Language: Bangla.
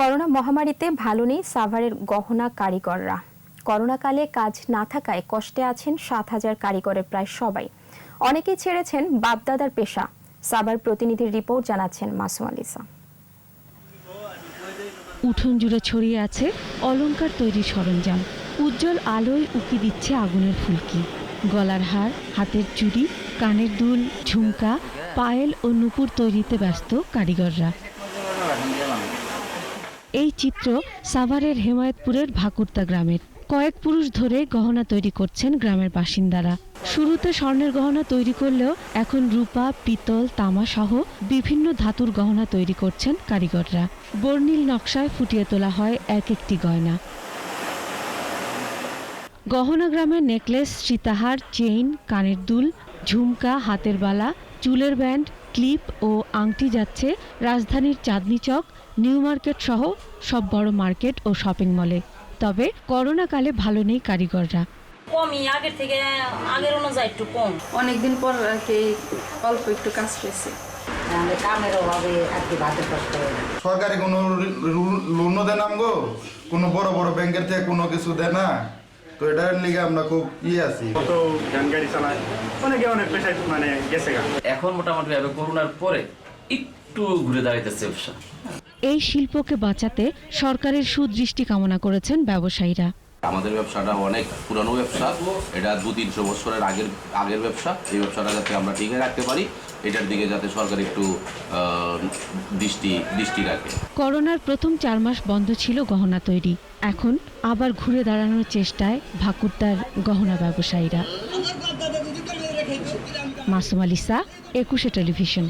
করোনা মহামারীতে ভালো নেই সাভারের গহনা কারিগররা। করোনাকালে কাজ না থাকায় কষ্টে আছেন ৭,০০০ কারিগরের প্রায় সবাই। অনেকেই ছেড়েছেন বাপদাদার পেশা। সাভার প্রতিনিধির রিপোর্ট জানাচ্ছেন মাসুম আলিসা। উঠোন জুড়ে ছড়িয়ে আছে অলংকার তৈরির সরঞ্জাম। উজ্জ্বল আলোয় উকি দিচ্ছে আগুনের ফুলকি। গলার হার, হাতের চুড়ি, কানের দুল, ঝুমকা, পায়েল ও নুপুর তৈরিতে ব্যস্ত কারিগররা। এই চিত্র সাভারের হেমায়েতপুরের ভাকুরতা গ্রামের। কয়েক পুরুষ ধরে গহনা তৈরি করছেন গ্রামের বাসিন্দারা। শুরুতে স্বর্ণের গহনা তৈরি করলেও এখন রূপা, পিতল, তামা সহ বিভিন্ন ধাতুর গহনা তৈরি করছেন কারিগররা। বর্ণিল নকশায় ফুটিয়ে তোলা হয় এক একটি গয়না। গহনা গ্রামের নেকলেস, সীতাহার, চেইন, কানের দুল, ঝুমকা, হাতের বালা, চুলের ব্যান্ড, ক্লিপ ও আংটি যাচ্ছে রাজধানীর চাঁদনী চক, নিউ মার্কেট সহ সব বড় মার্কেট ও শপিং মলে। তবে করোনাকালে ভালো নেই কারিগররা। কমই আগের থেকে, আগের অনুযায়ী একটু কম। অনেকদিন পর আর কি অল্প একটু কাজ পেয়েছি। কামের অভাবে আর কি বাতের কষ্ট। সরকারি কোনো লোনও দেয় না আমগো, কোনো বড় বড় ব্যাংকের থেকে কোনো কিছু দেয় না, তো এটার লিগে আমরা খুব আছি। কত গাড়ি চালায়, অনেকে অনেক পেশায় মানে গেছে। এখন মোটামুটি করোনার পরে একটু ঘুরে দাঁড়াইতেছে ব্যবসা। এই শিল্পকে বাঁচাতে সরকারের সুদৃষ্টি কামনা করেছেন ব্যবসায়ীরা। আমাদের ব্যবসাটা অনেক পুরানো ব্যবসা, এটা ২-৩০০ বছরের আগের ব্যবসা। এই ব্যবসাটা যাতে আমরা টিকে রাখতে পারি, এটার দিকে যাতে সরকার একটু দৃষ্টি রাখে। করোনার প্রথম ৪ মাস বন্ধ ছিল গহনা তৈরি। এখন আবার ঘুরে দাঁড়ানোর চেষ্টায় ভাকুরতার গহনা ব্যবসায়ীরা। মাসুম আলিসা, ২১ টেলিভিশন।